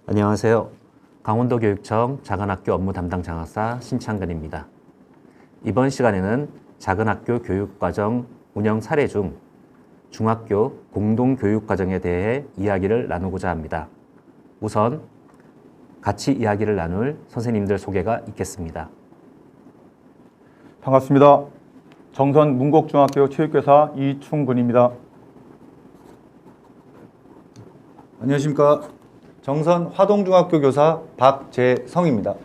안녕하세요. 강원도교육청 작은학교 업무 담당 장학사 신창근입니다. 이번 시간에는 작은학교 교육과정 운영 사례 중 중학교 공동교육과정에 대해 이야기를 나누고자 합니다. 우선 같이 이야기를 나눌 선생님들 소개가 있겠습니다. 반갑습니다. 정선 문곡중학교 체육교사 이충근입니다. 안녕하십니까. 정선 화동중학교 교사 박재성입니다.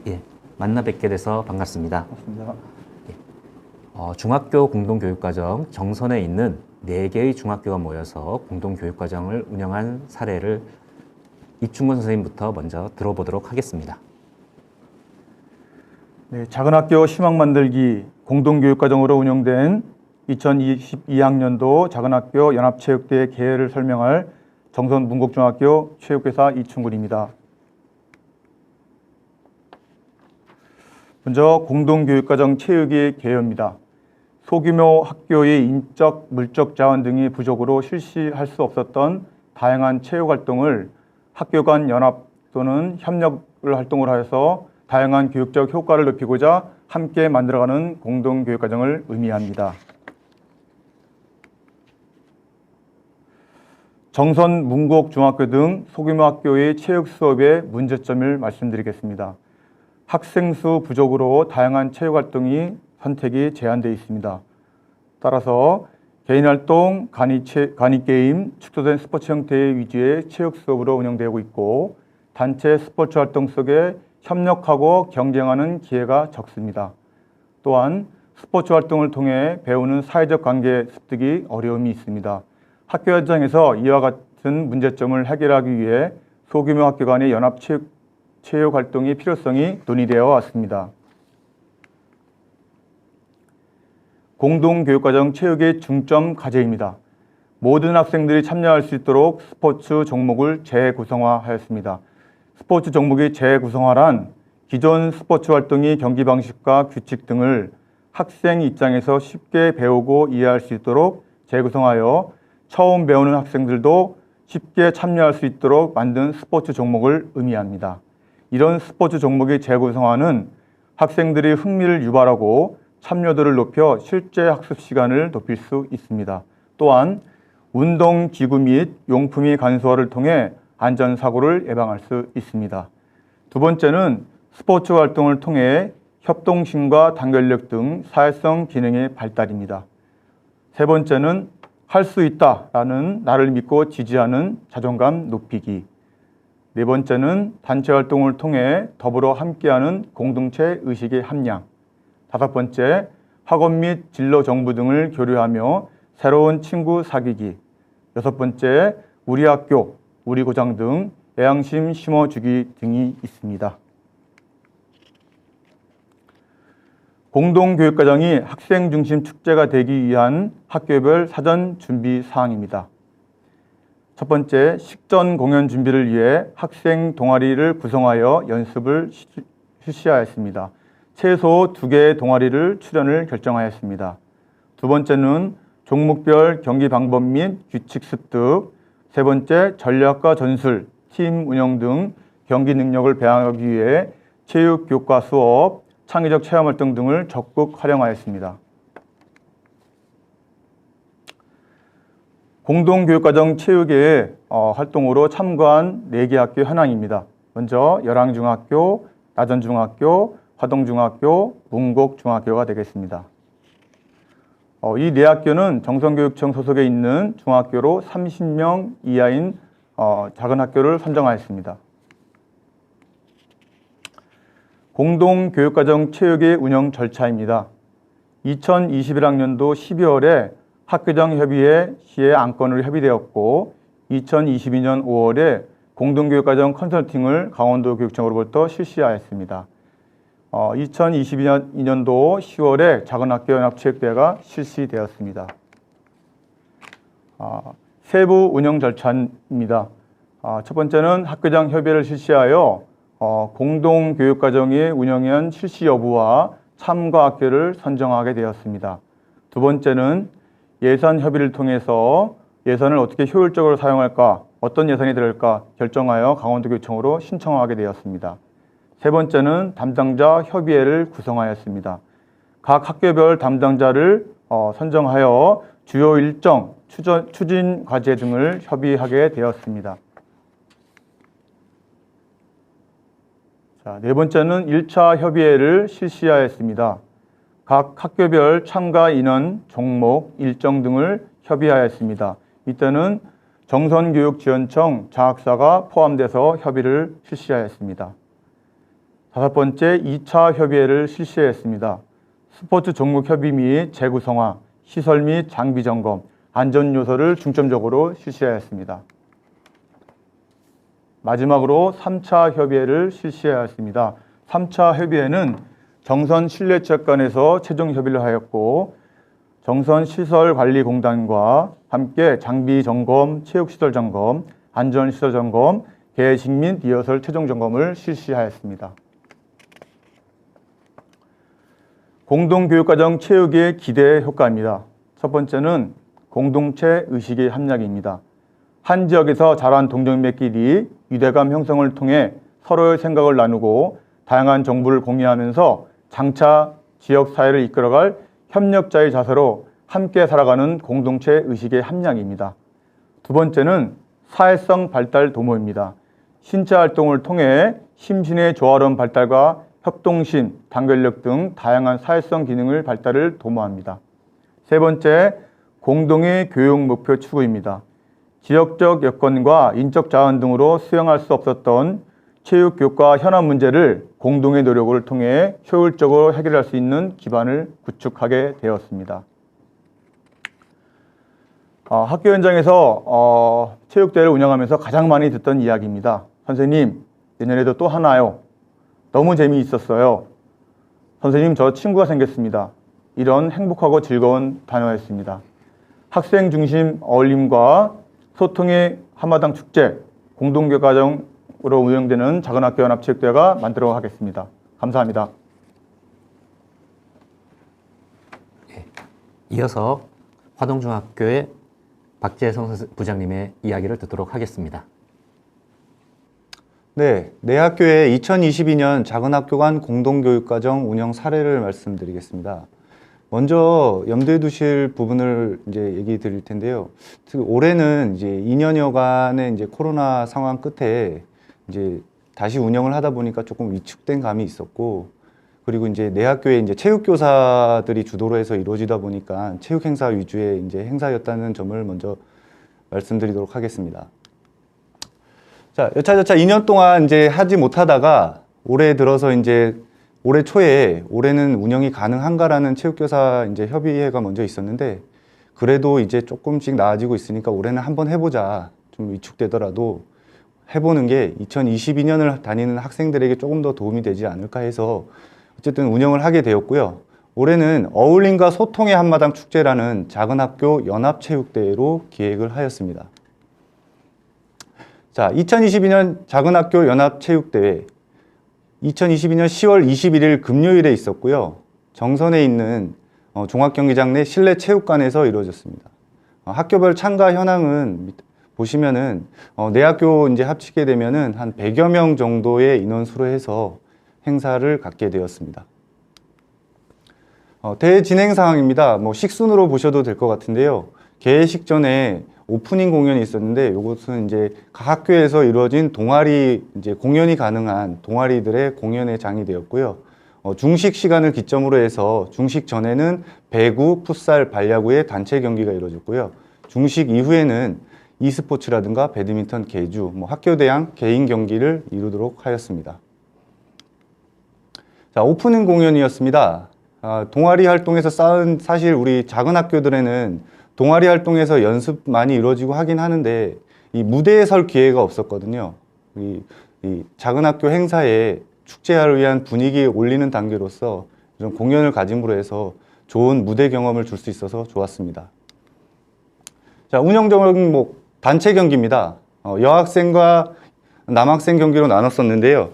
예, 만나 뵙게 돼서 반갑습니다. 반갑습니다. 중학교 공동교육과정 정선에 있는 4개의 중학교가 모여서 공동교육과정을 운영한 사례를 이충근 선생님부터 먼저 들어보도록 하겠습니다. 네, 작은학교 희망 만들기 공동교육과정으로 운영된 2022학년도 작은학교 연합체육대회 개회를 설명할 정선 문곡중학교 체육교사 이충근입니다. 먼저 공동교육과정 체육의 개요입니다. 소규모 학교의 인적, 물적 자원 등이 부족으로 실시할 수 없었던 다양한 체육활동을 학교 간 연합 또는 협력을 활동을 하여서 다양한 교육적 효과를 높이고자 함께 만들어가는 공동교육과정을 의미합니다. 정선, 문곡 중학교 등 소규모 학교의 체육 수업의 문제점을 말씀드리겠습니다. 학생 수 부족으로 다양한 체육 활동이 선택이 제한되어 있습니다. 따라서 개인활동, 간이게임, 축소된 스포츠 형태의 위주의 체육 수업으로 운영되고 있고 단체 스포츠 활동 속에 협력하고 경쟁하는 기회가 적습니다. 또한 스포츠 활동을 통해 배우는 사회적 관계 습득이 어려움이 있습니다. 학교 현장에서 이와 같은 문제점을 해결하기 위해 소규모 학교 간의 연합 체육 활동의 필요성이 논의되어 왔습니다. 공동교육과정 체육의 중점 과제입니다. 모든 학생들이 참여할 수 있도록 스포츠 종목을 재구성화하였습니다. 스포츠 종목의 재구성화란 기존 스포츠 활동의 경기 방식과 규칙 등을 학생 입장에서 쉽게 배우고 이해할 수 있도록 재구성하여 처음 배우는 학생들도 쉽게 참여할 수 있도록 만든 스포츠 종목을 의미합니다. 이런 스포츠 종목의 재구성화는 학생들의 흥미를 유발하고 참여도를 높여 실제 학습 시간을 높일 수 있습니다. 또한 운동기구 및 용품의 간소화를 통해 안전사고를 예방할 수 있습니다. 두 번째는 스포츠 활동을 통해 협동심과 단결력 등 사회성 기능의 발달입니다. 세 번째는 할 수 있다라는 나를 믿고 지지하는 자존감 높이기. 네 번째는 단체 활동을 통해 더불어 함께하는 공동체 의식의 함량. 다섯 번째, 학원 및 진로 정보 등을 교류하며 새로운 친구 사귀기. 여섯 번째, 우리 학교, 우리 고장 등 애양심 심어주기 등이 있습니다. 공동교육과정이 학생 중심 축제가 되기 위한 학교별 사전 준비 사항입니다. 첫 번째, 식전 공연 준비를 위해 학생 동아리를 구성하여 연습을 실시하였습니다. 최소 2개의 동아리를 출연을 결정하였습니다. 두 번째는 종목별 경기 방법 및 규칙 습득. 세 번째, 전략과 전술, 팀 운영 등 경기 능력을 배양하기 위해 체육 교과 수업, 창의적 체험활동 등을 적극 활용하였습니다. 공동교육과정 체육의 활동으로 참가한 4개 학교 현황입니다. 먼저 열왕중학교, 나전중학교, 화동중학교, 문곡중학교가 되겠습니다. 이 4학교는 정선교육청 소속에 있는 중학교로 30명 이하인 작은 학교를 선정하였습니다. 공동교육과정 체육의 운영 절차입니다. 2021학년도 12월에 학교장 협의회 안건으로 협의되었고 2022년 5월에 공동교육과정 컨설팅을 강원도교육청으로부터 실시하였습니다. 2022년도 10월에 작은학교 연합체육대회가 실시되었습니다. 세부 운영 절차입니다. 첫 번째는 학교장 협의회를 실시하여 공동교육과정의 운영위원 실시 여부와 참가 학교를 선정하게 되었습니다. 두 번째는 예산 협의를 통해서 예산을 어떻게 효율적으로 사용할까 어떤 예산이 들어갈까 결정하여 강원도교육청으로 신청하게 되었습니다. 세 번째는 담당자 협의회를 구성하였습니다. 각 학교별 담당자를 선정하여 주요 일정, 추진 과제 등을 협의하게 되었습니다. 자, 네 번째는 1차 협의회를 실시하였습니다. 각 학교별 참가 인원, 종목, 일정 등을 협의하였습니다. 이때는 정선교육지원청 장학사가 포함돼서 협의를 실시하였습니다. 다섯 번째, 2차 협의회를 실시했습니다. 스포츠 종목 협의 및 재구성화, 시설 및 장비 점검, 안전 요소를 중점적으로 실시하였습니다. 마지막으로 3차 협의회를 실시하였습니다. 3차 협의회는 정선 실내체육관에서 최종 협의를 하였고 정선시설관리공단과 함께 장비 점검, 체육시설 점검, 안전시설 점검, 개식 및 리허설 최종 점검을 실시하였습니다. 공동교육과정 체육의 기대 효과입니다. 첫 번째는 공동체 의식의 함량입니다. 한 지역에서 자란 동정맥끼리 유대감 형성을 통해 서로의 생각을 나누고 다양한 정보를 공유하면서 장차 지역 사회를 이끌어갈 협력자의 자세로 함께 살아가는 공동체 의식의 함량입니다. 두 번째는 사회성 발달 도모입니다. 신체 활동을 통해 심신의 조화로운 발달과 협동심, 단결력 등 다양한 사회성 기능을 발달을 도모합니다. 세 번째, 공동의 교육 목표 추구입니다. 지역적 여건과 인적 자원 등으로 수행할 수 없었던 체육 교과 현안 문제를 공동의 노력을 통해 효율적으로 해결할 수 있는 기반을 구축하게 되었습니다. 학교 현장에서 체육대회를 운영하면서 가장 많이 듣던 이야기입니다. 선생님, 내년에도 또 하나요? 너무 재미있었어요. 선생님, 저 친구가 생겼습니다. 이런 행복하고 즐거운 단어였습니다. 학생 중심 어울림과 소통의 한마당 축제, 공동교과정으로 운영되는 작은학교 연합체육대회가 만들어 가겠습니다. 감사합니다. 이어서 화동중학교의 박재성 부장님의 이야기를 듣도록 하겠습니다. 네, 내 학교의 2022년 작은학교 간 공동교육과정 운영 사례를 말씀드리겠습니다. 먼저 염두에 두실 부분을 이제 얘기 드릴 텐데요. 올해는 이제 2년여간의 이제 코로나 상황 끝에 이제 다시 운영을 하다 보니까 조금 위축된 감이 있었고, 그리고 이제 내 학교에 이제 체육교사들이 주도로 해서 이루어지다 보니까 체육 행사 위주의 이제 행사였다는 점을 먼저 말씀드리도록 하겠습니다. 자, 여차저차 2년 동안 이제 하지 못하다가 올해 들어서 이제 올해 초에 올해는 운영이 가능한가라는 체육교사 이제 협의회가 먼저 있었는데, 그래도 이제 조금씩 나아지고 있으니까 올해는 한번 해보자. 좀 위축되더라도 해보는 게 2022년을 다니는 학생들에게 조금 더 도움이 되지 않을까 해서 어쨌든 운영을 하게 되었고요. 올해는 어울림과 소통의 한마당 축제라는 작은학교 연합체육대회로 기획을 하였습니다. 자, 2022년 작은학교 연합체육대회 2022년 10월 21일 금요일에 있었고요. 정선에 있는 종합경기장 내 실내체육관에서 이루어졌습니다. 학교별 참가 현황은 보시면은 내 학교 이제 합치게 되면은 한 100여 명 정도의 인원수로 해서 행사를 갖게 되었습니다. 대회 진행 상황입니다. 뭐 식순으로 보셔도 될 것 같은데요. 개회식 전에 오프닝 공연이 있었는데, 이것은 이제 각 학교에서 이루어진 동아리 이제 공연이 가능한 동아리들의 공연의 장이 되었고요. 중식 시간을 기점으로 해서 중식 전에는 배구, 풋살, 발야구의 단체 경기가 이루어졌고요. 중식 이후에는 e스포츠라든가 배드민턴, 계주, 뭐 학교 대항 개인 경기를 이루도록 하였습니다. 자, 오프닝 공연이었습니다. 동아리 활동에서 쌓은, 사실 우리 작은 학교들에는 동아리 활동에서 연습 많이 이루어지고 하긴 하는데 이 무대에 설 기회가 없었거든요. 이 작은 학교 행사에 축제를 위한 분위기에 올리는 단계로서 이런 공연을 가짐으로 해서 좋은 무대 경험을 줄 수 있어서 좋았습니다. 자, 운영 종목 단체 경기입니다. 여학생과 남학생 경기로 나눴었는데요.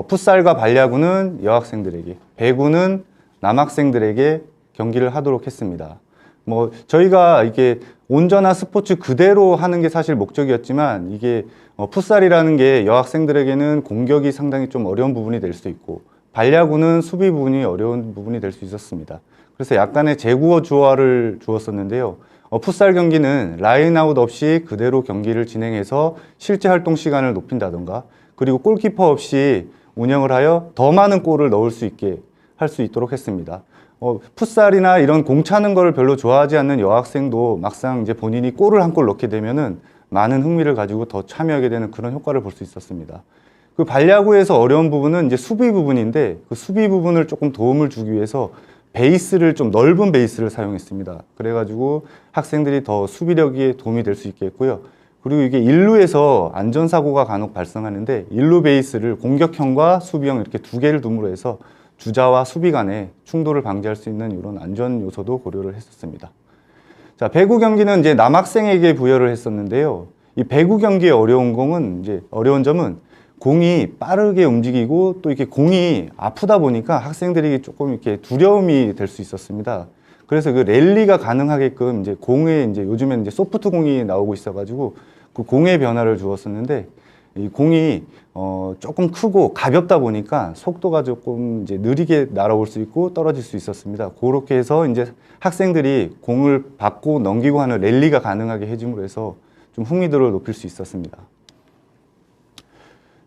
풋살과 발야구는 여학생들에게, 배구는 남학생들에게 경기를 하도록 했습니다. 뭐 저희가 이게 온전한 스포츠 그대로 하는 게 사실 목적이었지만 이게 풋살이라는 게 여학생들에게는 공격이 상당히 좀 어려운 부분이 될 수 있고 발야구는 수비 부분이 어려운 부분이 될 수 있었습니다. 그래서 약간의 재구어 조화를 주었었는데요. 풋살 경기는 라인아웃 없이 그대로 경기를 진행해서 실제 활동 시간을 높인다던가 그리고 골키퍼 없이 운영을 하여 더 많은 골을 넣을 수 있게 할 수 있도록 했습니다. 풋살이나 이런 공 차는 거를 별로 좋아하지 않는 여학생도 막상 이제 본인이 골을 한 골 넣게 되면은 많은 흥미를 가지고 더 참여하게 되는 그런 효과를 볼 수 있었습니다. 그 발야구에서 어려운 부분은 이제 수비 부분인데 그 수비 부분을 조금 도움을 주기 위해서 베이스를 좀 넓은 베이스를 사용했습니다. 그래가지고 학생들이 더 수비력에 도움이 될 수 있겠고요. 그리고 이게 일루에서 안전사고가 간혹 발생하는데 일루 베이스를 공격형과 수비형 이렇게 두 개를 둠으로 해서 주자와 수비 간의 충돌을 방지할 수 있는 이런 안전 요소도 고려를 했었습니다. 자, 배구 경기는 이제 남학생에게 부여를 했었는데요. 이 배구 경기의 어려운 점은 공이 빠르게 움직이고 또 이렇게 공이 아프다 보니까 학생들이 조금 이렇게 두려움이 될 수 있었습니다. 그래서 그 랠리가 가능하게끔 이제 공에 이제 요즘에는 이제 소프트 공이 나오고 있어가지고 그 공의 변화를 주었었는데 이 공이 조금 크고 가볍다 보니까 속도가 조금 이제 느리게 날아올 수 있고 떨어질 수 있었습니다. 그렇게 해서 이제 학생들이 공을 받고 넘기고 하는 랠리가 가능하게 해줌으로 해서 좀 흥미도를 높일 수 있었습니다.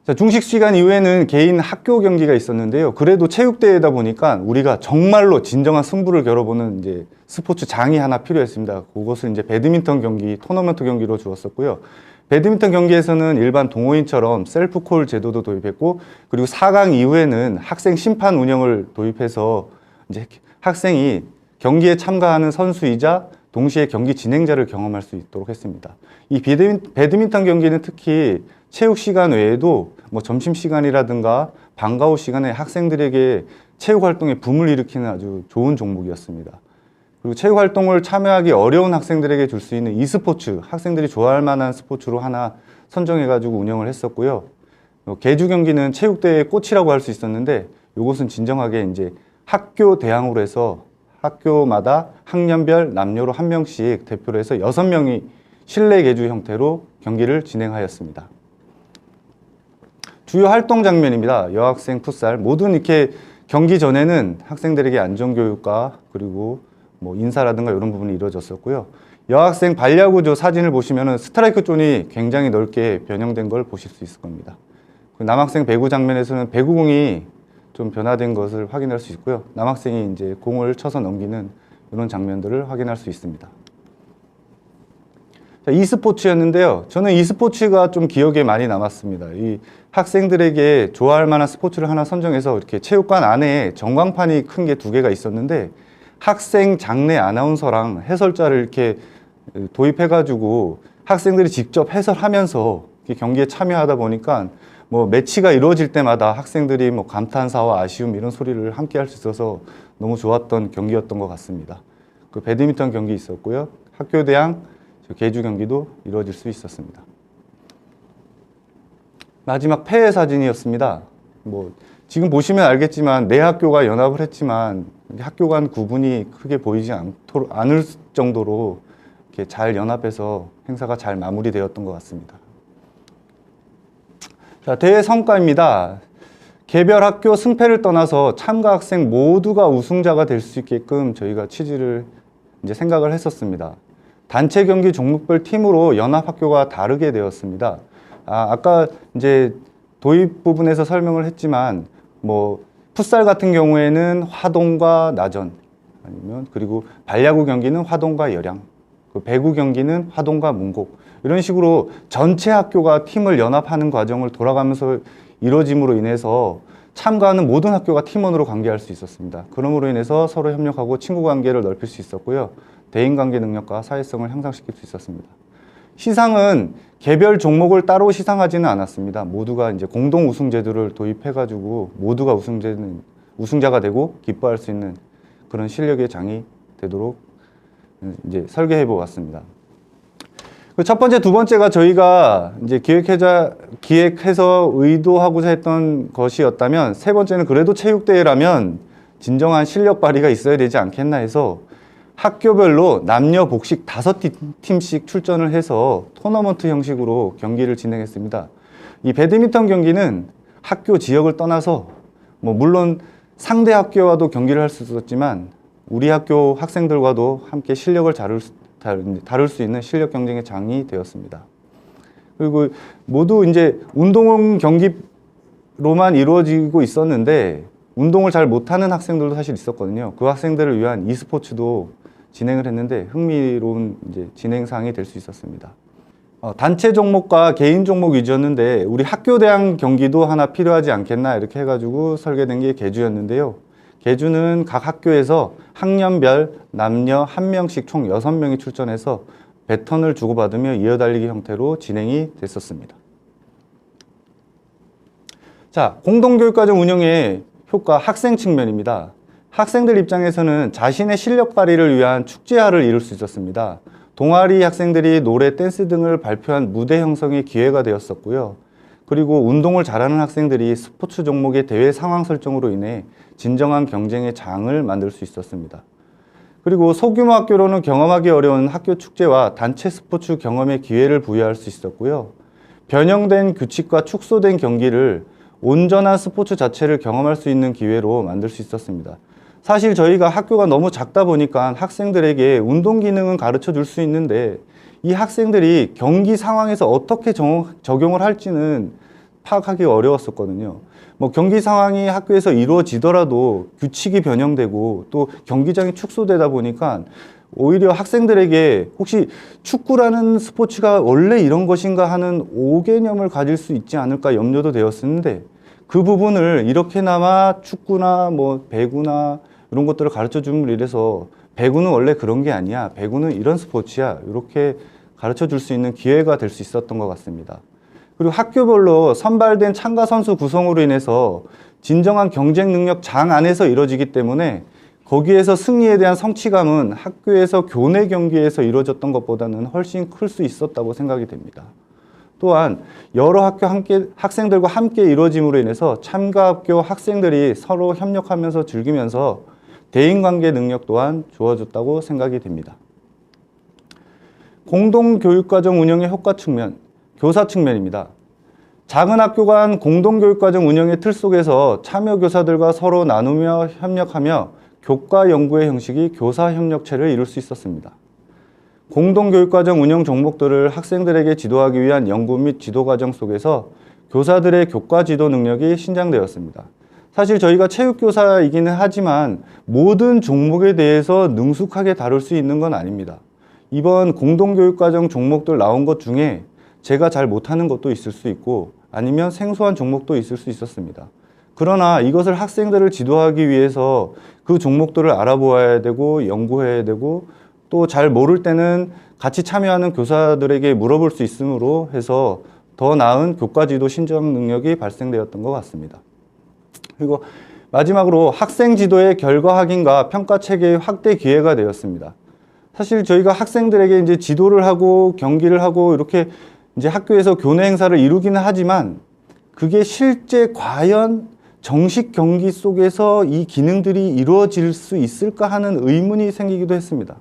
자, 중식 시간 이후에는 개인 학교 경기가 있었는데요. 그래도 체육대회다 보니까 우리가 정말로 진정한 승부를 겨뤄보는 이제 스포츠장이 하나 필요했습니다. 그것을 이제 배드민턴 경기, 토너먼트 경기로 주었었고요. 배드민턴 경기에서는 일반 동호인처럼 셀프콜 제도도 도입했고, 그리고 4강 이후에는 학생 심판 운영을 도입해서 이제 학생이 경기에 참가하는 선수이자 동시에 경기 진행자를 경험할 수 있도록 했습니다. 이 배드민턴 경기는 특히 체육 시간 외에도 뭐 점심시간이라든가 방과 후 시간에 학생들에게 체육 활동에 붐을 일으키는 아주 좋은 종목이었습니다. 그리고 체육 활동을 참여하기 어려운 학생들에게 줄 수 있는 e스포츠, 학생들이 좋아할 만한 스포츠로 하나 선정해가지고 운영을 했었고요. 계주 경기는 체육대회의 꽃이라고 할 수 있었는데 이것은 진정하게 이제 학교 대항으로 해서 학교마다 학년별 남녀로 한 명씩 대표로 해서 6명이 실내 계주 형태로 경기를 진행하였습니다. 주요 활동 장면입니다. 여학생 풋살 모든 이렇게 경기 전에는 학생들에게 안전교육과 그리고 뭐 인사라든가 이런 부분이 이루어졌었고요. 여학생 반야구조 사진을 보시면은 스트라이크 존이 굉장히 넓게 변형된 걸 보실 수 있을 겁니다. 남학생 배구 장면에서는 배구공이 좀 변화된 것을 확인할 수 있고요. 남학생이 이제 공을 쳐서 넘기는 이런 장면들을 확인할 수 있습니다. 자, e스포츠였는데요. 저는 e스포츠가 좀 기억에 많이 남았습니다. 이 학생들에게 좋아할 만한 스포츠를 하나 선정해서 이렇게 체육관 안에 전광판이 큰 게 2개가 있었는데 학생 장내 아나운서랑 해설자를 이렇게 도입해가지고 학생들이 직접 해설하면서 경기에 참여하다 보니까 뭐 매치가 이루어질 때마다 학생들이 뭐 감탄사와 아쉬움 이런 소리를 함께 할 수 있어서 너무 좋았던 경기였던 것 같습니다. 그 배드민턴 경기 있었고요. 학교대항 계주 경기도 이루어질 수 있었습니다. 마지막 폐회 사진이었습니다. 뭐 지금 보시면 알겠지만 네 학교가 연합을 했지만 학교 간 구분이 크게 보이지 않을 정도로 이렇게 잘 연합해서 행사가 잘 마무리되었던 것 같습니다. 자, 대회 성과입니다. 개별 학교 승패를 떠나서 참가 학생 모두가 우승자가 될 수 있게끔 저희가 취지를 이제 생각을 했었습니다. 단체 경기 종목별 팀으로 연합 학교가 다르게 되었습니다. 아까 이제 도입 부분에서 설명을 했지만 뭐 풋살 같은 경우에는 화동과 나전 아니면 그리고 발야구 경기는 화동과 열양, 배구 경기는 화동과 문곡 이런 식으로 전체 학교가 팀을 연합하는 과정을 돌아가면서 이루어짐으로 인해서 참가하는 모든 학교가 팀원으로 관계할 수 있었습니다. 그러므로 인해서 서로 협력하고 친구 관계를 넓힐 수 있었고요. 대인관계 능력과 사회성을 향상시킬 수 있었습니다. 시상은 개별 종목을 따로 시상하지는 않았습니다. 모두가 이제 공동 우승 제도를 도입해가지고 모두가 우승자가 되고 기뻐할 수 있는 그런 실력의 장이 되도록 이제 설계해 보았습니다. 첫 번째, 두 번째가 저희가 이제 기획해서 의도하고자 했던 것이었다면, 세 번째는 그래도 체육대회라면 진정한 실력 발휘가 있어야 되지 않겠나 해서 학교별로 남녀 복식 5팀씩 출전을 해서 토너먼트 형식으로 경기를 진행했습니다. 이 배드민턴 경기는 학교 지역을 떠나서 물론 상대 학교와도 경기를 할 수 있었지만 우리 학교 학생들과도 함께 실력을 다룰 수 있는 실력 경쟁의 장이 되었습니다. 그리고 모두 이제 운동 경기로만 이루어지고 있었는데 운동을 잘 못하는 학생들도 사실 있었거든요. 그 학생들을 위한 e스포츠도 진행을 했는데 흥미로운 이제 진행 사항이 될 수 있었습니다. 단체 종목과 개인 종목 위주였는데 우리 학교 대항 경기도 하나 필요하지 않겠나 이렇게 해가지고 설계된 게 계주였는데요. 계주는 각 학교에서 학년별 남녀 1명씩 총 6명이 출전해서 배턴을 주고받으며 이어달리기 형태로 진행이 됐었습니다. 자, 공동교육과정 운영의 효과 학생 측면입니다. 학생들 입장에서는 자신의 실력 발휘를 위한 축제화를 이룰 수 있었습니다. 동아리 학생들이 노래, 댄스 등을 발표한 무대 형성의 기회가 되었었고요. 그리고 운동을 잘하는 학생들이 스포츠 종목의 대회 상황 설정으로 인해 진정한 경쟁의 장을 만들 수 있었습니다. 그리고 소규모 학교로는 경험하기 어려운 학교 축제와 단체 스포츠 경험의 기회를 부여할 수 있었고요. 변형된 규칙과 축소된 경기를 온전한 스포츠 자체를 경험할 수 있는 기회로 만들 수 있었습니다. 사실 저희가 학교가 너무 작다 보니까 학생들에게 운동 기능은 가르쳐 줄 수 있는데 이 학생들이 경기 상황에서 어떻게 적용을 할지는 파악하기 어려웠었거든요. 경기 상황이 학교에서 이루어지더라도 규칙이 변형되고 또 경기장이 축소되다 보니까 오히려 학생들에게 혹시 축구라는 스포츠가 원래 이런 것인가 하는 오개념을 가질 수 있지 않을까 염려도 되었었는데 그 부분을 이렇게나마 축구나 배구나 이런 것들을 가르쳐 줌으로 인해서 배구는 원래 그런 게 아니야. 배구는 이런 스포츠야. 이렇게 가르쳐 줄 수 있는 기회가 될 수 있었던 것 같습니다. 그리고 학교별로 선발된 참가 선수 구성으로 인해서 진정한 경쟁 능력 장 안에서 이루어지기 때문에 거기에서 승리에 대한 성취감은 학교에서 교내 경기에서 이루어졌던 것보다는 훨씬 클 수 있었다고 생각이 됩니다. 또한 여러 학교 학생들과 함께 이루어짐으로 인해서 참가 학교 학생들이 서로 협력하면서 즐기면서 대인관계 능력 또한 좋아졌다고 생각이 됩니다. 공동교육과정 운영의 효과 측면, 교사 측면입니다. 작은 학교 간 공동교육과정 운영의 틀 속에서 참여 교사들과 서로 나누며 협력하며 교과 연구의 형식이 교사협력체를 이룰 수 있었습니다. 공동교육과정 운영 종목들을 학생들에게 지도하기 위한 연구 및 지도과정 속에서 교사들의 교과 지도 능력이 신장되었습니다. 사실 저희가 체육교사이기는 하지만 모든 종목에 대해서 능숙하게 다룰 수 있는 건 아닙니다. 이번 공동교육과정 종목들 나온 것 중에 제가 잘 못하는 것도 있을 수 있고 아니면 생소한 종목도 있을 수 있었습니다. 그러나 이것을 학생들을 지도하기 위해서 그 종목들을 알아보아야 되고 연구해야 되고 또 잘 모를 때는 같이 참여하는 교사들에게 물어볼 수 있으므로 해서 더 나은 교과 지도 신장 능력이 발생되었던 것 같습니다. 그리고 마지막으로 학생 지도의 결과 확인과 평가 체계의 확대 기회가 되었습니다. 사실 저희가 학생들에게 이제 지도를 하고 경기를 하고 이렇게 이제 학교에서 교내 행사를 이루기는 하지만 그게 실제 과연 정식 경기 속에서 이 기능들이 이루어질 수 있을까 하는 의문이 생기기도 했습니다.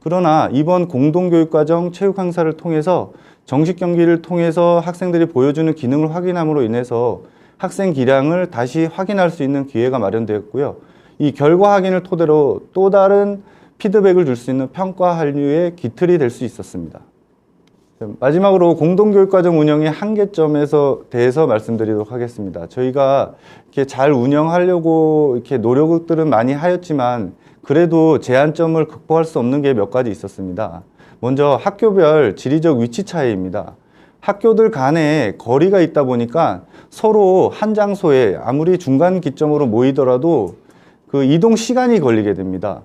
그러나 이번 공동교육과정 체육 행사를 통해서 정식 경기를 통해서 학생들이 보여주는 기능을 확인함으로 인해서 학생 기량을 다시 확인할 수 있는 기회가 마련되었고요. 이 결과 확인을 토대로 또 다른 피드백을 줄 수 있는 평가 한류의 기틀이 될 수 있었습니다. 마지막으로 공동교육과정 운영의 한계점에 대해서 말씀드리도록 하겠습니다. 저희가 이렇게 잘 운영하려고 이렇게 노력들은 많이 하였지만 그래도 제한점을 극복할 수 없는 게 몇 가지 있었습니다. 먼저 학교별 지리적 위치 차이입니다. 학교들 간에 거리가 있다 보니까 서로 한 장소에 아무리 중간 기점으로 모이더라도 그 이동 시간이 걸리게 됩니다.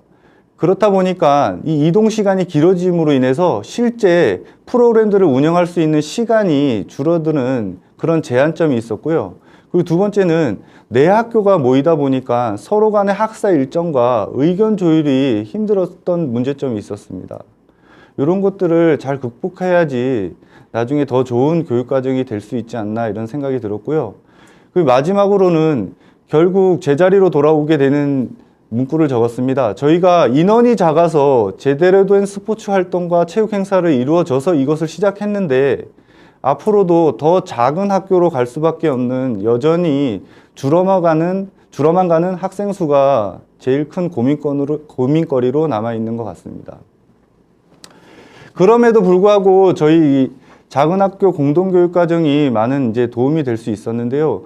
그렇다 보니까 이 이동 시간이 길어짐으로 인해서 실제 프로그램들을 운영할 수 있는 시간이 줄어드는 그런 제한점이 있었고요. 그리고 두 번째는 내 학교가 모이다 보니까 서로 간의 학사 일정과 의견 조율이 힘들었던 문제점이 있었습니다. 이런 것들을 잘 극복해야지 나중에 더 좋은 교육과정이 될 수 있지 않나 이런 생각이 들었고요. 그리고 마지막으로는 결국 제자리로 돌아오게 되는 문구를 적었습니다. 저희가 인원이 작아서 제대로 된 스포츠 활동과 체육 행사를 이루어져서 이것을 시작했는데 앞으로도 더 작은 학교로 갈 수밖에 없는 여전히 줄어만 가는 학생 수가 제일 큰 고민거리로 남아 있는 것 같습니다. 그럼에도 불구하고 저희 작은 학교 공동교육과정이 많은 이제 도움이 될 수 있었는데요.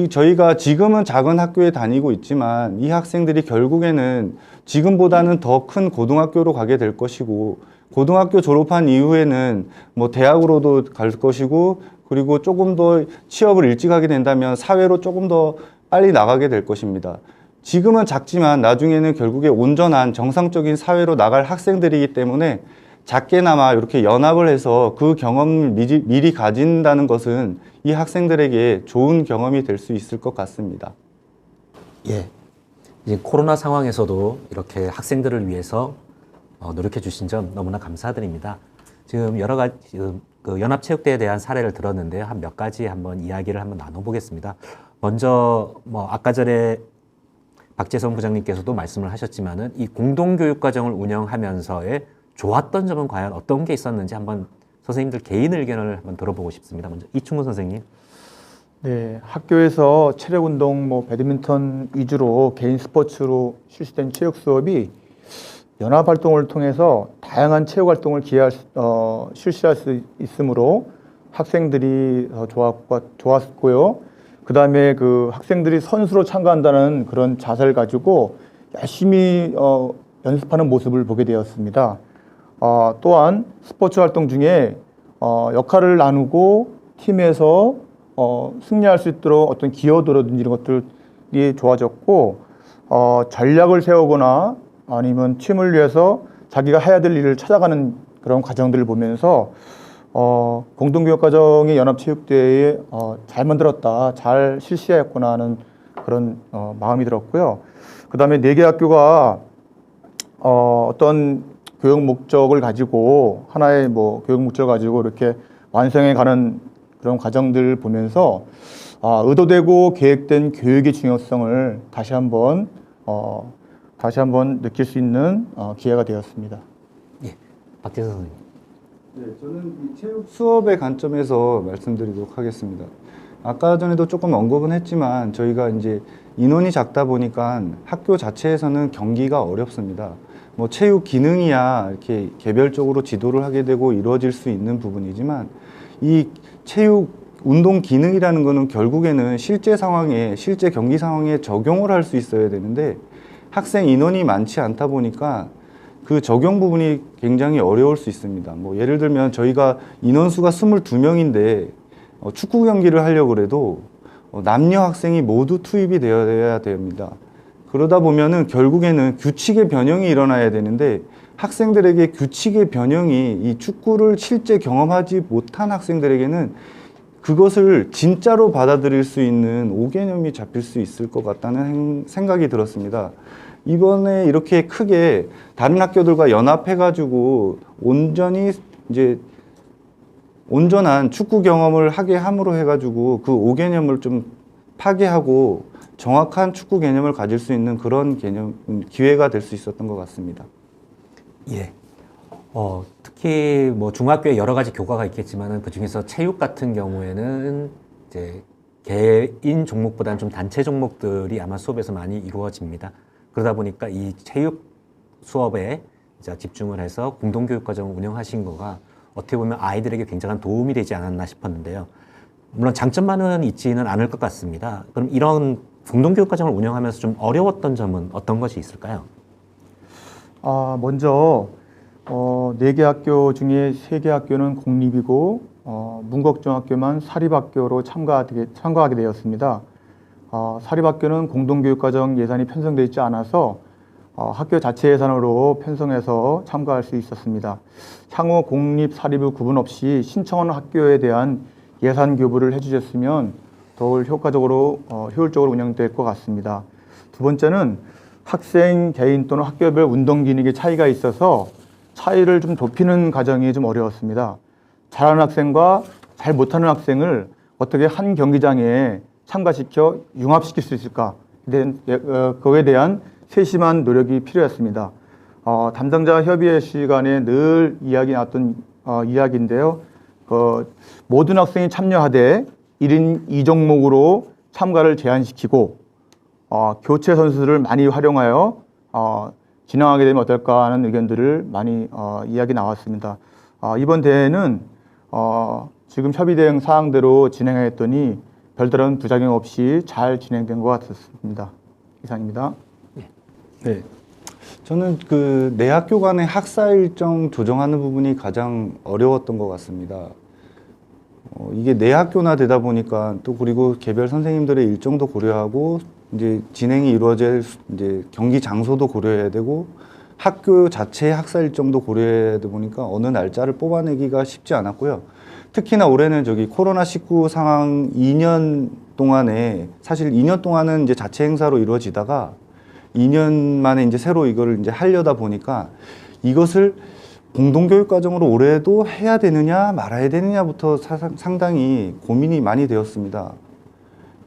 저희가 지금은 작은 학교에 다니고 있지만 이 학생들이 결국에는 지금보다는 더 큰 고등학교로 가게 될 것이고 고등학교 졸업한 이후에는 뭐 대학으로도 갈 것이고 그리고 조금 더 취업을 일찍 하게 된다면 사회로 조금 더 빨리 나가게 될 것입니다. 지금은 작지만 나중에는 결국에 온전한 정상적인 사회로 나갈 학생들이기 때문에 작게나마 이렇게 연합을 해서 그 경험을 미리 가진다는 것은 이 학생들에게 좋은 경험이 될 수 있을 것 같습니다. 예. 이제 코로나 상황에서도 이렇게 학생들을 위해서 노력해 주신 점 너무나 감사드립니다. 지금 여러 가지 그 연합체육대회에 대한 사례를 들었는데요. 한 몇 가지 한번 이야기를 한번 나눠보겠습니다. 먼저 뭐 아까 전에 박재선 부장님께서도 말씀을 하셨지만은 이 공동교육과정을 운영하면서의 좋았던 점은 과연 어떤 게 있었는지 한번 선생님들 개인 의견을 한번 들어보고 싶습니다. 먼저 이충근 선생님. 네, 학교에서 체력 운동, 뭐 배드민턴 위주로 개인 스포츠로 실시된 체육 수업이 연합 활동을 통해서 다양한 체육 활동을 실시할 수 있으므로 학생들이 좋았고요. 그 다음에 그 학생들이 선수로 참가한다는 그런 자세를 가지고 열심히 연습하는 모습을 보게 되었습니다. 또한 스포츠 활동 중에 역할을 나누고 팀에서 승리할 수 있도록 어떤 기여도라든지 이런 것들이 좋아졌고 전략을 세우거나 아니면 팀을 위해서 자기가 해야 될 일을 찾아가는 그런 과정들을 보면서 공동교육과정의 연합체육대회에 잘 만들었다, 잘 실시했구나 하는 그런 마음이 들었고요. 그 다음에 4개 학교가 어떤 교육 목적을 가지고 하나의 뭐 교육 목적을 가지고 이렇게 완성해 가는 그런 과정들을 보면서 의도되고 계획된 교육의 중요성을 다시 한번 느낄 수 있는 기회가 되었습니다. 예, 박재선 선생님. 네, 저는 이 체육 수업의 관점에서 말씀드리도록 하겠습니다. 아까 전에도 조금 언급은 했지만 저희가 이제 인원이 작다 보니까 학교 자체에서는 경기가 어렵습니다. 뭐 체육 기능이야 이렇게 개별적으로 지도를 하게 되고 이루어질 수 있는 부분이지만 이 체육 운동 기능이라는 거는 결국에는 실제 경기 상황에 적용을 할 수 있어야 되는데 학생 인원이 많지 않다 보니까 그 적용 부분이 굉장히 어려울 수 있습니다. 뭐 예를 들면 저희가 인원수가 22명인데 축구 경기를 하려고 해도 남녀 학생이 모두 투입이 되어야 됩니다. 그러다 보면은 결국에는 규칙의 변형이 일어나야 되는데 학생들에게 규칙의 변형이 이 축구를 실제 경험하지 못한 학생들에게는 그것을 진짜로 받아들일 수 있는 오개념이 잡힐 수 있을 것 같다는 생각이 들었습니다. 이번에 이렇게 크게 다른 학교들과 연합해가지고 온전한 축구 경험을 하게 함으로 해가지고 그 오개념을 좀 파괴하고 정확한 축구 개념을 가질 수 있는 그런 기회가 될 수 있었던 것 같습니다. 예. 특히 뭐 중학교에 여러 가지 교과가 있겠지만은 그 중에서 체육 같은 경우에는 이제 개인 종목보다는 좀 단체 종목들이 아마 수업에서 많이 이루어집니다. 그러다 보니까 이 체육 수업에 이제 집중을 해서 공동교육과정을 운영하신 거가 어떻게 보면 아이들에게 굉장한 도움이 되지 않았나 싶었는데요. 물론 장점만은 있지는 않을 것 같습니다. 그럼 이런 공동교육과정을 운영하면서 좀 어려웠던 점은 어떤 것이 있을까요? 먼저 4개 학교 중에 3개 학교는 공립이고 문곡중학교만 사립학교로 참가하게 되었습니다. 사립학교는 공동교육과정 예산이 편성되어 있지 않아서 학교 자체 예산으로 편성해서 참가할 수 있었습니다. 향후 공립, 사립의 구분 없이 신청하는 학교에 대한 예산 교부를 해주셨으면 더욱 효율적으로 운영될 것 같습니다. 두 번째는 학생 개인 또는 학교별 운동 기능의 차이가 있어서 차이를 좀 좁히는 과정이 좀 어려웠습니다. 잘하는 학생과 잘 못하는 학생을 어떻게 한 경기장에 참가시켜 융합시킬 수 있을까? 그거에 대한 세심한 노력이 필요했습니다. 담당자 협의회 시간에 늘 이야기 나왔던 이야기인데요. 모든 학생이 참여하되 1인 2종목으로 참가를 제한시키고 교체 선수들을 많이 활용하여 진행하게 되면 어떨까 하는 의견들을 많이 이야기 나왔습니다. 이번 대회는 지금 협의 대응 사항대로 진행했더니 별다른 부작용 없이 잘 진행된 것 같습니다. 이상입니다. 네. 저는 그 내 학교 간의 학사 일정 조정하는 부분이 가장 어려웠던 것 같습니다. 이게 내 학교나 되다 보니까 또 그리고 개별 선생님들의 일정도 고려하고 이제 진행이 이루어질 이제 경기 장소도 고려해야 되고 학교 자체의 학사 일정도 고려해야 되다 보니까 어느 날짜를 뽑아내기가 쉽지 않았고요. 특히나 올해는 저기 코로나19 상황 2년 동안에 사실 2년 동안은 이제 자체 행사로 이루어지다가 2년 만에 이제 새로 이거를 이제 하려다 보니까 이것을 공동교육과정으로 올해도 해야 되느냐 말아야 되느냐부터 상당히 고민이 많이 되었습니다.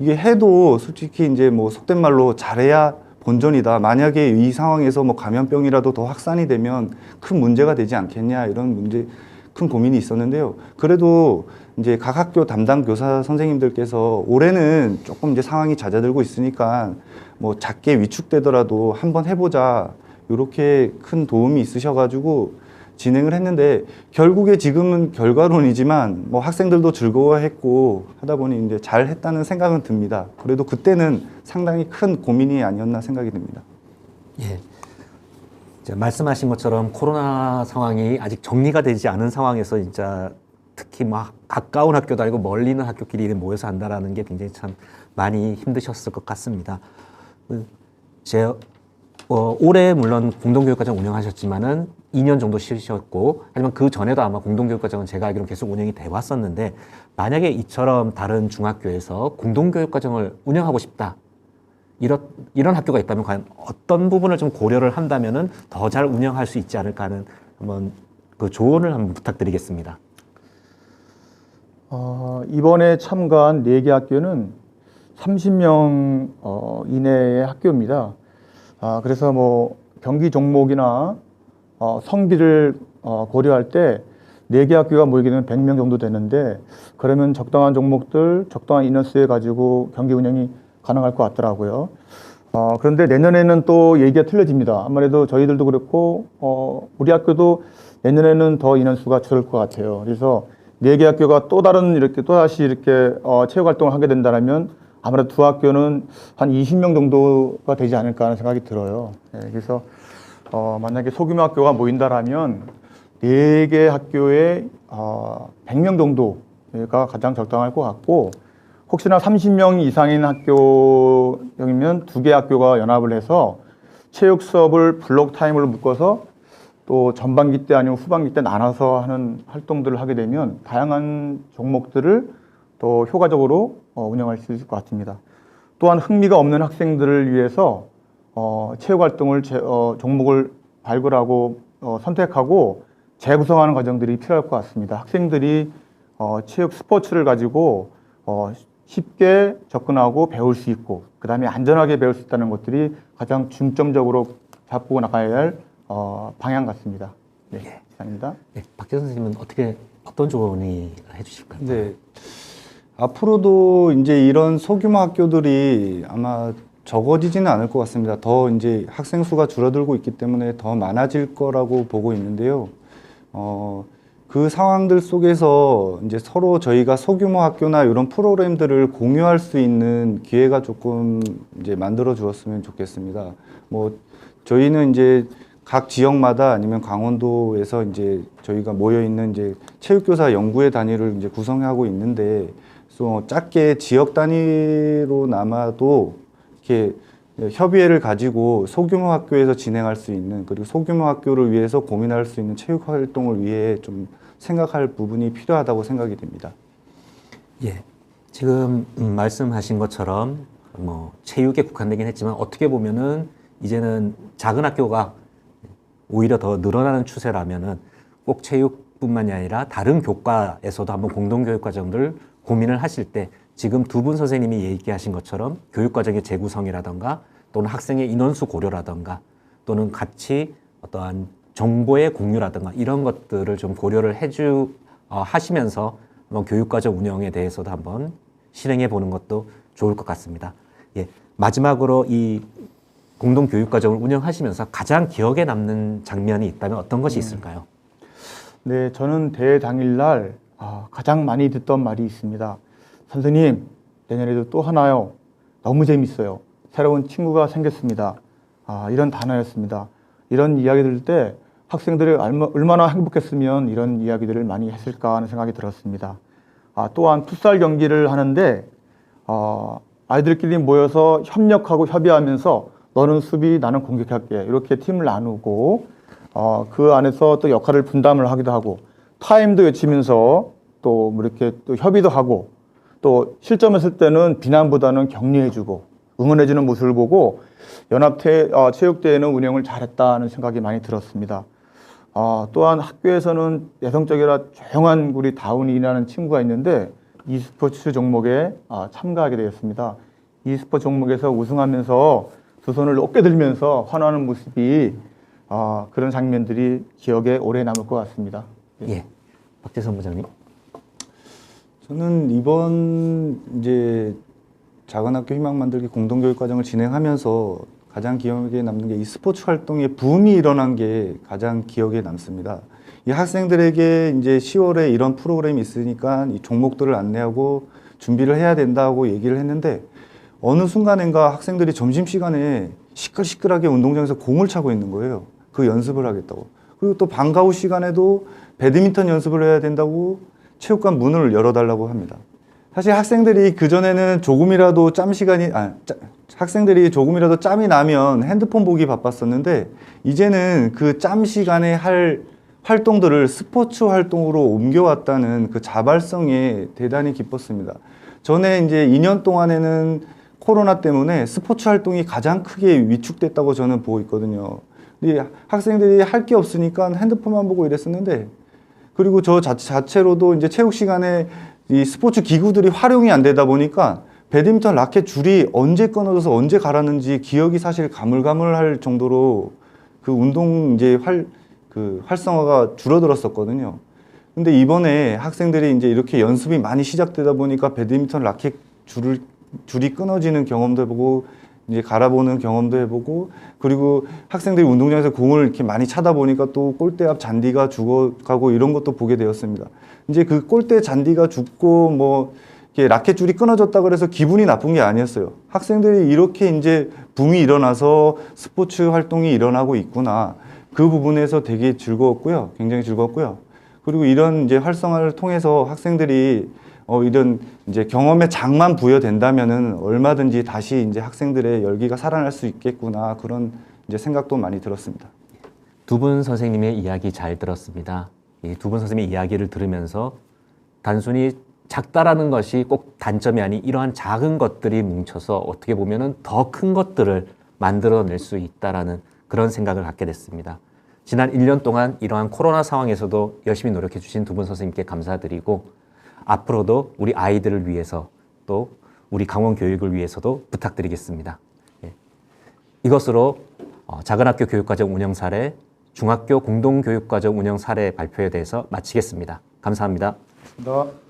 이게 해도 솔직히 이제 뭐 속된 말로 잘해야 본전이다. 만약에 이 상황에서 뭐 감염병이라도 더 확산이 되면 큰 문제가 되지 않겠냐 이런 문제 큰 고민이 있었는데요. 그래도 이제 각 학교 담당 교사 선생님들께서 올해는 조금 이제 상황이 잦아들고 있으니까 뭐 작게 위축되더라도 한번 해보자 이렇게 큰 도움이 있으셔가지고 진행을 했는데 결국에 지금은 결과론이지만 뭐 학생들도 즐거워했고 하다 보니 이제 잘 했다는 생각은 듭니다. 그래도 그때는 상당히 큰 고민이 아니었나 생각이 듭니다. 예. 이제 말씀하신 것처럼 코로나 상황이 아직 정리가 되지 않은 상황에서 진짜 특히 막 가까운 학교도 아니고 멀리 있는 학교끼리 모여서 한다라는 게 굉장히 참 많이 힘드셨을 것 같습니다. 올해 물론 공동교육과정 운영하셨지만은 2년 정도 쉬셨고, 아니면 그 전에도 아마 공동교육과정은 제가 알기로 계속 운영이 돼 왔었는데, 만약에 이처럼 다른 중학교에서 공동교육과정을 운영하고 싶다. 이런 학교가 있다면 과연 어떤 부분을 좀 고려를 한다면은 더 잘 운영할 수 있지 않을까 하는 한번 그 조언을 한번 부탁드리겠습니다. 이번에 참가한 4개 학교는 30명 이내의 학교입니다. 그래서 뭐 경기 종목이나 성비를 고려할 때 4개 학교가 모이게 되면 100명 정도 되는데, 그러면 적당한 종목들, 적당한 인원수에 가지고 경기 운영이 가능할 것 같더라고요. 그런데 내년에는 또 얘기가 틀려집니다. 아무래도 저희들도 그렇고 우리 학교도 내년에는 더 인원수가 줄을 것 같아요. 그래서 4개 학교가 또다시 이렇게 체육 활동을 하게 된다면 아무래도 두 학교는 한 20명 정도가 되지 않을까 하는 생각이 들어요. 그래서 만약에 소규모 학교가 모인다라면 4개 학교에 100명 정도가 가장 적당할 것 같고, 혹시나 30명 이상인 학교이면 2개 학교가 연합을 해서 체육 수업을 블록 타임으로 묶어서 또 전반기 때 아니면 후반기 때 나눠서 하는 활동들을 하게 되면 다양한 종목들을 또 효과적으로 운영할 수 있을 것 같습니다. 또한 흥미가 없는 학생들을 위해서 체육 활동을 종목을 발굴하고 선택하고 재구성하는 과정들이 필요할 것 같습니다. 학생들이 체육 스포츠를 가지고 쉽게 접근하고 배울 수 있고, 그 다음에 안전하게 배울 수 있다는 것들이 가장 중점적으로 잡고 나가야 할 방향 같습니다. 네, 이상입니다. 네, 박재 선생님은 어떤 조언이 해주실까요? 네. 앞으로도 이제 이런 소규모 학교들이 아마 적어지지는 않을 것 같습니다. 더 이제 학생 수가 줄어들고 있기 때문에 더 많아질 거라고 보고 있는데요. 그 상황들 속에서 이제 서로 저희가 소규모 학교나 이런 프로그램들을 공유할 수 있는 기회가 조금 이제 만들어 주었으면 좋겠습니다. 뭐 저희는 이제 각 지역마다 아니면 강원도에서 이제 저희가 모여 있는 이제 체육교사 연구회 단위를 이제 구성하고 있는데, 작게 지역 단위로나마도 이렇게 협의회를 가지고 소규모 학교에서 진행할 수 있는, 그리고 소규모 학교를 위해서 고민할 수 있는 체육 활동을 위해 좀 생각할 부분이 필요하다고 생각이 됩니다. 예, 지금 말씀하신 것처럼 뭐 체육에 국한되긴 했지만 어떻게 보면은 이제는 작은 학교가 오히려 더 늘어나는 추세라면은 꼭 체육뿐만이 아니라 다른 교과에서도 한번 공동교육 과정들 고민을 하실 때 지금 두 분 선생님이 얘기하신 것처럼 교육 과정의 재구성이라던가 또는 학생의 인원수 고려라든가 또는 같이 어떠한 정보의 공유라든가 이런 것들을 좀 고려를 하시면서 한번 교육과정 운영에 대해서도 한번 실행해 보는 것도 좋을 것 같습니다. 예, 마지막으로 이 공동교육과정을 운영하시면서 가장 기억에 남는 장면이 있다면 어떤 것이 있을까요? 네, 저는 대회 당일날 가장 많이 듣던 말이 있습니다. 선생님, 내년에도 또 하나요. 너무 재밌어요. 새로운 친구가 생겼습니다. 이런 단어였습니다. 이런 이야기 들을 때 학생들이 얼마나 행복했으면 이런 이야기들을 많이 했을까 하는 생각이 들었습니다. 또한 풋살 경기를 하는데 아이들끼리 모여서 협력하고 협의하면서 너는 수비, 나는 공격할게. 이렇게 팀을 나누고 그 안에서 또 역할을 분담을 하기도 하고 타임도 외치면서 또 뭐 이렇게 또 협의도 하고 또 실점했을 때는 비난보다는 격려해주고 응원해주는 모습을 보고 체육대회는 운영을 잘했다는 생각이 많이 들었습니다. 또한 학교에서는 내성적이라 조용한 우리 다운이라는 친구가 있는데 e스포츠 종목에 참가하게 되었습니다. e스포츠 종목에서 우승하면서 두 손을 높게 들면서 환호하는 모습이 그런 장면들이 기억에 오래 남을 것 같습니다. 예, 박재선 부장님. 저는 이번 이제 작은 학교 희망 만들기 공동교육 과정을 진행하면서 가장 기억에 남는 게 이 스포츠 활동의 붐이 일어난 게 가장 기억에 남습니다. 이 학생들에게 이제 10월에 이런 프로그램이 있으니까 이 종목들을 안내하고 준비를 해야 된다고 얘기를 했는데 어느 순간인가 학생들이 점심시간에 시끌시끌하게 운동장에서 공을 차고 있는 거예요. 그 연습을 하겠다고. 그리고 또 방과 후 시간에도 배드민턴 연습을 해야 된다고 체육관 문을 열어달라고 합니다. 사실 학생들이 그전에는 조금이라도 학생들이 조금이라도 짬이 나면 핸드폰 보기 바빴었는데 이제는 그 짬 시간에 할 활동들을 스포츠 활동으로 옮겨왔다는 그 자발성에 대단히 기뻤습니다. 전에 이제 2년 동안에는 코로나 때문에 스포츠 활동이 가장 크게 위축됐다고 저는 보고 있거든요. 근데 학생들이 할 게 없으니까 핸드폰만 보고 이랬었는데 그리고 저 자체로도 이제 체육 시간에 이 스포츠 기구들이 활용이 안 되다 보니까 배드민턴 라켓 줄이 언제 끊어져서 언제 갈았는지 기억이 사실 가물가물할 정도로 그 운동 이제 활성화가 줄어들었었거든요. 근데 이번에 학생들이 이제 이렇게 연습이 많이 시작되다 보니까 배드민턴 라켓 줄이 끊어지는 경험도 해보고 이제 갈아보는 경험도 해보고 그리고 학생들이 운동장에서 공을 이렇게 많이 차다 보니까 또 골대 앞 잔디가 죽어가고 이런 것도 보게 되었습니다. 이제 그 골대 잔디가 죽고 뭐 이렇게 라켓 줄이 끊어졌다 그래서 기분이 나쁜 게 아니었어요. 학생들이 이렇게 이제 붐이 일어나서 스포츠 활동이 일어나고 있구나. 그 부분에서 되게 즐거웠고요. 굉장히 즐거웠고요. 그리고 이런 이제 활성화를 통해서 학생들이 이런 이제 경험의 장만 부여된다면은 얼마든지 다시 이제 학생들의 열기가 살아날 수 있겠구나 그런 이제 생각도 많이 들었습니다. 두 분 선생님의 이야기 잘 들었습니다. 이 두 분 선생님의 이야기를 들으면서 단순히 작다라는 것이 꼭 단점이 아닌 이러한 작은 것들이 뭉쳐서 어떻게 보면은 더 큰 것들을 만들어낼 수 있다라는 그런 생각을 갖게 됐습니다. 지난 1년 동안 이러한 코로나 상황에서도 열심히 노력해 주신 두 분 선생님께 감사드리고 앞으로도 우리 아이들을 위해서 또 우리 강원 교육을 위해서도 부탁드리겠습니다. 예. 이것으로 작은 학교 교육과정 운영 사례, 중학교 공동교육과정 운영 사례 발표에 대해서 마치겠습니다. 감사합니다. 고맙습니다.